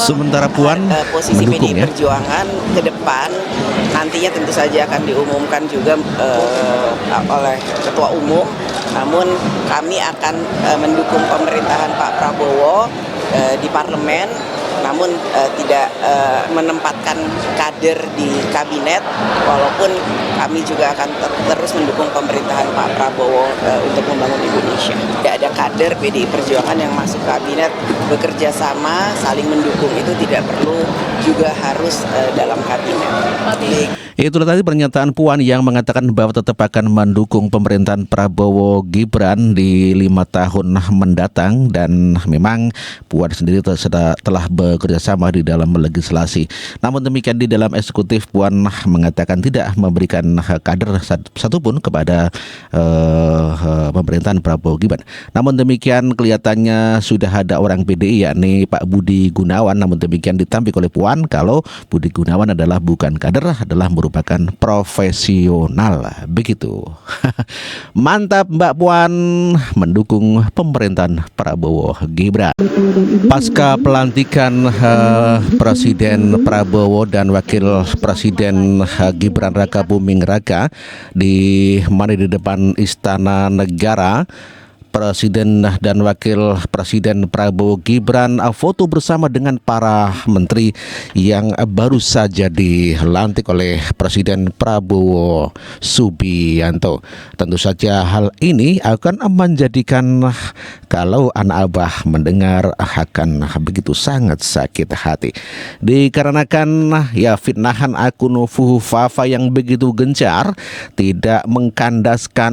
Sementara Puan posisi mendukung PDI ya. Perjuangan ke depan nantinya tentu saja akan diumumkan juga oleh Ketua Umum. Namun kami akan mendukung pemerintahan Pak Prabowo di parlemen, namun tidak menempatkan kader di kabinet, walaupun kami juga akan terus mendukung pemerintahan Pak Prabowo untuk membangun Indonesia. Tidak ada kader PDI Perjuangan yang masuk kabinet bekerja sama, saling mendukung, itu tidak perlu juga harus dalam kabinet. Itulah tadi pernyataan Puan yang mengatakan bahwa tetap akan mendukung pemerintahan Prabowo Gibran di 5 tahun mendatang, dan memang Puan sendiri telah bekerja sama di dalam legislasi. Namun demikian di dalam eksekutif Puan mengatakan tidak memberikan kader satupun kepada pemerintahan Prabowo Gibran. Namun demikian kelihatannya sudah ada orang PDI yakni Pak Budi Gunawan. Namun demikian ditampik oleh Puan kalau Budi Gunawan adalah bukan kader, adalah merupakan profesional. Begitu. Mantap Mbak Puan mendukung pemerintahan Prabowo Gibran. Pasca pelantikan Presiden Prabowo dan Wakil Presiden Gibran Raka Buming Raka di depan Istana Negara, Presiden dan Wakil Presiden Prabowo Gibran foto bersama dengan para menteri yang baru saja dilantik oleh Presiden Prabowo Subianto. Tentu saja hal ini akan menjadikan kalau anak abah mendengar akan begitu sangat sakit hati. Dikarenakan ya fitnahan akun Fuhufafa yang begitu gencar tidak mengkandaskan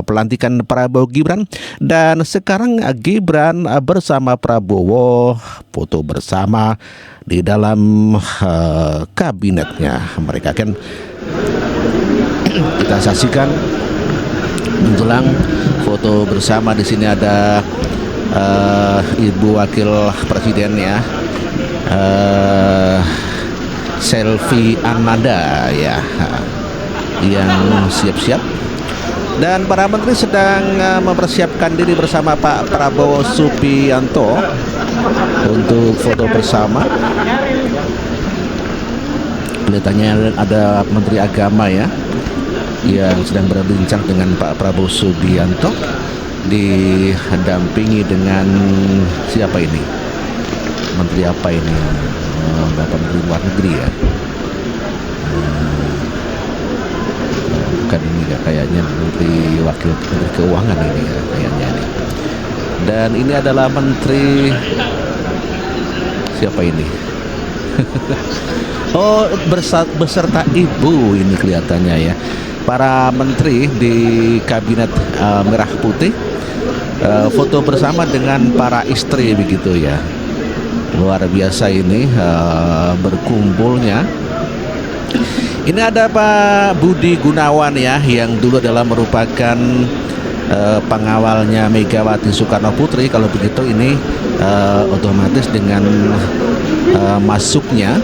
pelantikan Prabowo Gibran. Dan sekarang Gibran bersama Prabowo foto bersama di dalam kabinetnya. Mereka kan kita saksikan menjelang foto bersama. Di sini ada Ibu Wakil Presiden ya, Selvi Ananda ya, yang siap-siap. Dan para menteri sedang mempersiapkan diri bersama Pak Prabowo Subianto untuk foto bersama. Kelihatannya ada Menteri Agama ya yang sedang berbincang dengan Pak Prabowo Subianto, didampingi dengan siapa ini? Menteri apa ini? Bapak Menteri Luar Negeri ya. Bukan ini ya, kayaknya Menteri Wakil Menteri Keuangan ini ya, kayaknya ini. Dan ini adalah Menteri siapa ini? Oh, beserta Ibu ini kelihatannya ya. Para menteri di Kabinet Merah Putih foto bersama dengan para istri begitu ya. Luar biasa ini berkumpulnya. Ini ada Pak Budi Gunawan ya, yang dulu adalah merupakan pengawalnya Megawati Soekarno Putri. Kalau begitu ini otomatis dengan masuknya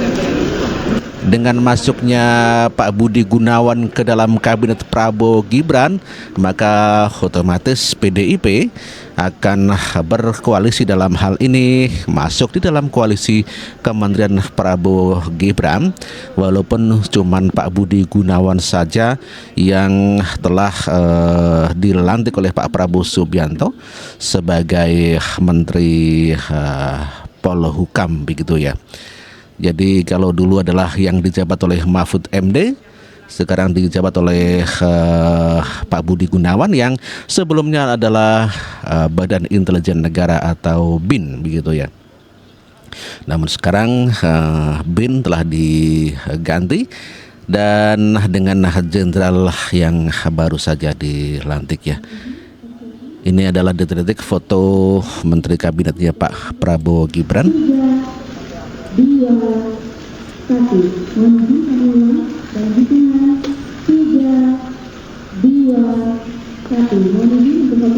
Pak Budi Gunawan ke dalam kabinet Prabowo Gibran, maka otomatis PDIP akan berkoalisi dalam hal ini, masuk di dalam koalisi Kementerian Prabowo Gibran, walaupun cuman Pak Budi Gunawan saja yang telah dilantik oleh Pak Prabowo Subianto sebagai Menteri Polhukam begitu ya. Jadi kalau dulu adalah yang dijabat oleh Mahfud MD, sekarang dijabat oleh Pak Budi Gunawan yang sebelumnya adalah Badan Intelijen Negara atau BIN begitu ya. Namun sekarang BIN telah diganti dan dengan jenderal yang baru saja dilantik ya. Ini adalah detik-detik foto Menteri Kabinetnya Pak Prabowo Gibran. 2, 1, mohon dan hitungan 3, 2, 1, mohon izin untuk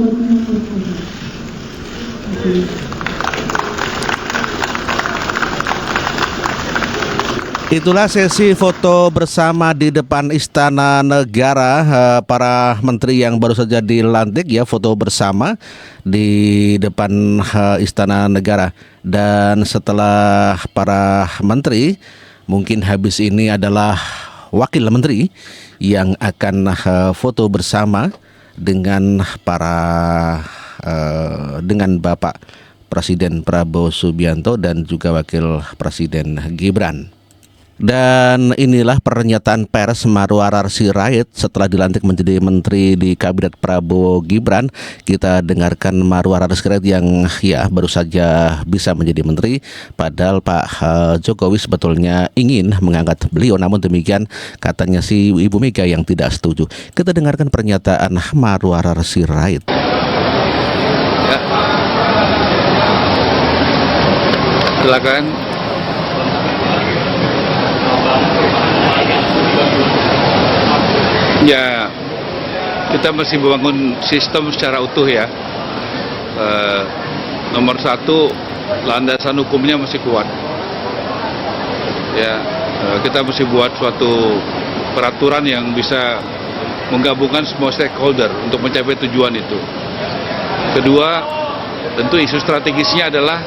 Itulah sesi foto bersama di depan Istana Negara, para menteri yang baru saja dilantik ya, foto bersama di depan Istana Negara. Dan setelah para menteri, mungkin habis ini adalah wakil menteri yang akan foto bersama dengan dengan Bapak Presiden Prabowo Subianto dan juga Wakil Presiden Gibran. Dan inilah pernyataan pers Marwarar Sirait setelah dilantik menjadi menteri di kabinet Prabowo Gibran. Kita dengarkan Marwarar Sirait yang ya baru saja bisa menjadi menteri, padahal Pak Jokowi sebetulnya ingin mengangkat beliau, namun demikian katanya si Ibu Mega yang tidak setuju. Kita dengarkan pernyataan Marwarar Sirait. Ya. Silakan. Ya, kita masih membangun sistem secara utuh ya. Nomor satu, landasan hukumnya masih kuat. Ya, kita mesti buat suatu peraturan yang bisa menggabungkan semua stakeholder untuk mencapai tujuan itu. Kedua, tentu isu strategisnya adalah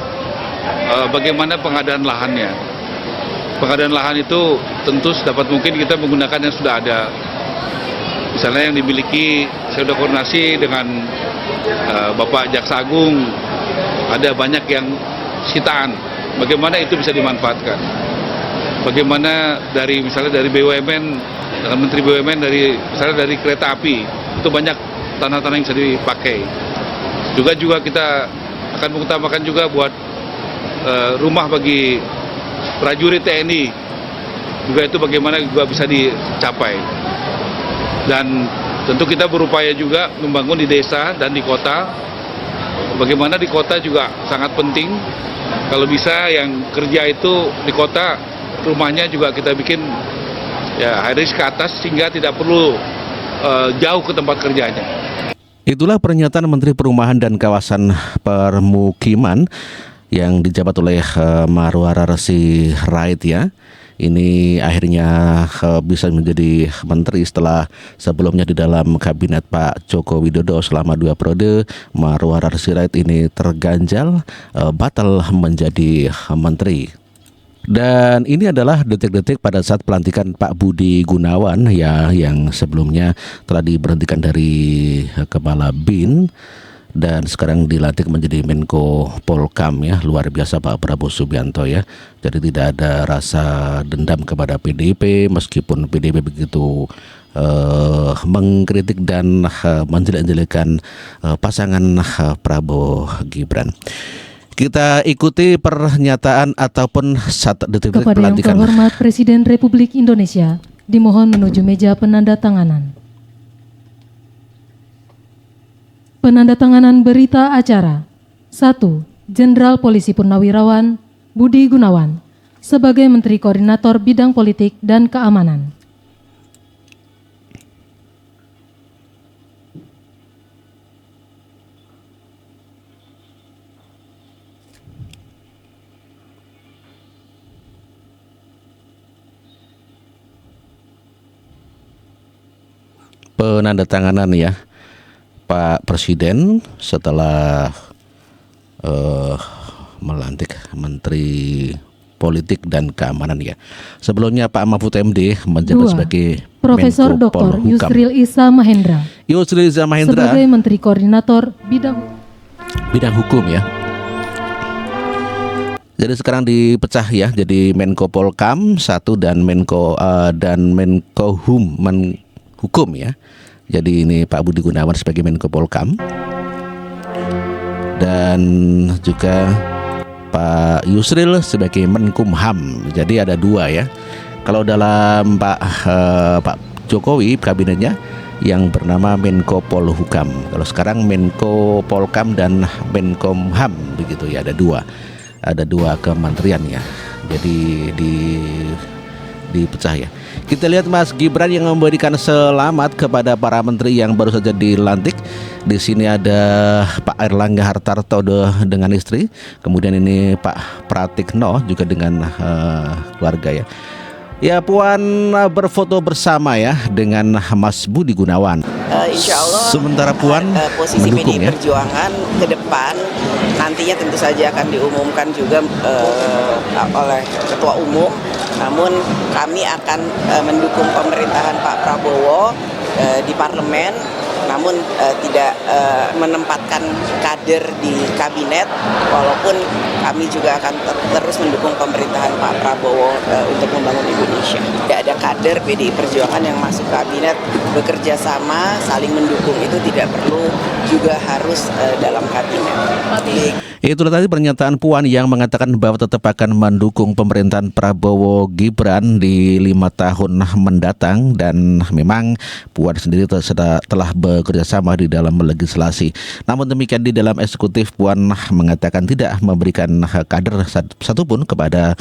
bagaimana pengadaan lahannya. Pengadaan lahan itu tentu sedapat mungkin kita menggunakan yang sudah ada. Misalnya yang dimiliki, saya sudah koordinasi dengan Bapak Jaksa Agung, ada banyak yang sitaan. Bagaimana itu bisa dimanfaatkan? Bagaimana misalnya dari BUMN, dengan Menteri BUMN misalnya dari kereta api, itu banyak tanah-tanah yang bisa dipakai. Juga kita akan mengutamakan juga buat rumah bagi prajurit TNI, juga itu bagaimana juga bisa dicapai. Dan tentu kita berupaya juga membangun di desa dan di kota. Bagaimana di kota juga sangat penting. Kalau bisa yang kerja itu di kota, rumahnya juga kita bikin ya high risk ke atas sehingga tidak perlu jauh ke tempat kerjanya. Itulah pernyataan Menteri Perumahan dan Kawasan Permukiman yang dijabat oleh Marwarar Sirait ya. Ini akhirnya bisa menjadi menteri setelah sebelumnya di dalam kabinet Pak Joko Widodo selama 2 periode. Marwarar Sirait ini terganjal batal menjadi menteri. Dan ini adalah detik-detik pada saat pelantikan Pak Budi Gunawan ya, yang sebelumnya telah diberhentikan dari Kepala BIN dan sekarang dilantik menjadi Menko Polkam ya. Luar biasa Pak Prabowo Subianto ya. Jadi tidak ada rasa dendam kepada PDIP meskipun PDIP begitu mengkritik dan menjelek-jelekan pasangan Prabowo Gibran. Kita ikuti pernyataan ataupun detik-detik kepada pelantikan. Yang terhormat Presiden Republik Indonesia, dimohon menuju meja penandatanganan. Penandatanganan berita acara. 1. Jenderal Polisi Purnawirawan Budi Gunawan sebagai Menteri Koordinator Bidang Politik dan Keamanan. Penandatanganan ya Pak Presiden setelah melantik Menteri Politik dan Keamanan ya. Sebelumnya Pak Mahfud MD menjabat 2. sebagai Profesor Menko Dr. Polhukam. Yusril Iza Mahendra Yusril Iza Mahendra sebagai Menteri Koordinator bidang hukum ya. Jadi sekarang dipecah ya, jadi Menko Polkam 1 dan Menko Hukum ya. Jadi ini Pak Budi Gunawan sebagai Menko Polkam dan juga Pak Yusril sebagai Menkumham. Jadi ada 2 ya. Kalau dalam Pak Jokowi kabinetnya yang bernama Menko Polhukam. Kalau sekarang Menko Polkam dan Menkumham begitu ya, ada 2. Ada 2 kementerian ya. Jadi dipecah ya. Kita lihat Mas Gibran yang memberikan selamat kepada para menteri yang baru saja dilantik. Di sini ada Pak Airlangga Hartarto dengan istri, kemudian ini Pak Pratikno juga dengan keluarga ya. Ya, Puan berfoto bersama ya dengan Mas Budi Gunawan. Insya Allah Sementara Puan posisi mendukung PDI ya. Perjuangan ke depan nantinya tentu saja akan diumumkan juga oleh Ketua Umum. Namun kami akan mendukung pemerintahan Pak Prabowo di parlemen, namun tidak menempatkan kader di kabinet, walaupun kami juga akan terus mendukung pemerintahan Pak Prabowo untuk membangun Indonesia. Tidak ada kader PDI Perjuangan yang masuk kabinet, bekerja sama, saling mendukung, itu tidak perlu juga harus dalam kabinet. Itulah tadi pernyataan Puan yang mengatakan bahwa tetap akan mendukung pemerintahan Prabowo Gibran di 5 tahun mendatang, dan memang Puan sendiri telah bekerja sama di dalam legislasi. Namun demikian di dalam eksekutif Puan mengatakan tidak memberikan kader satupun kepada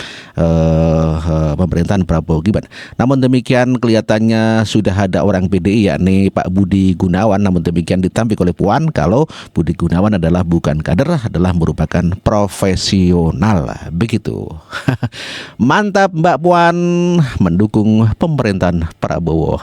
pemerintahan Prabowo Gibran. Namun demikian kelihatannya sudah ada orang PDI yakni Pak Budi Gunawan. Namun demikian ditampik oleh Puan kalau Budi Gunawan adalah bukan kader, adalah merupakan profesional. Begitu. Mantap Mbak Puan mendukung pemerintahan Prabowo.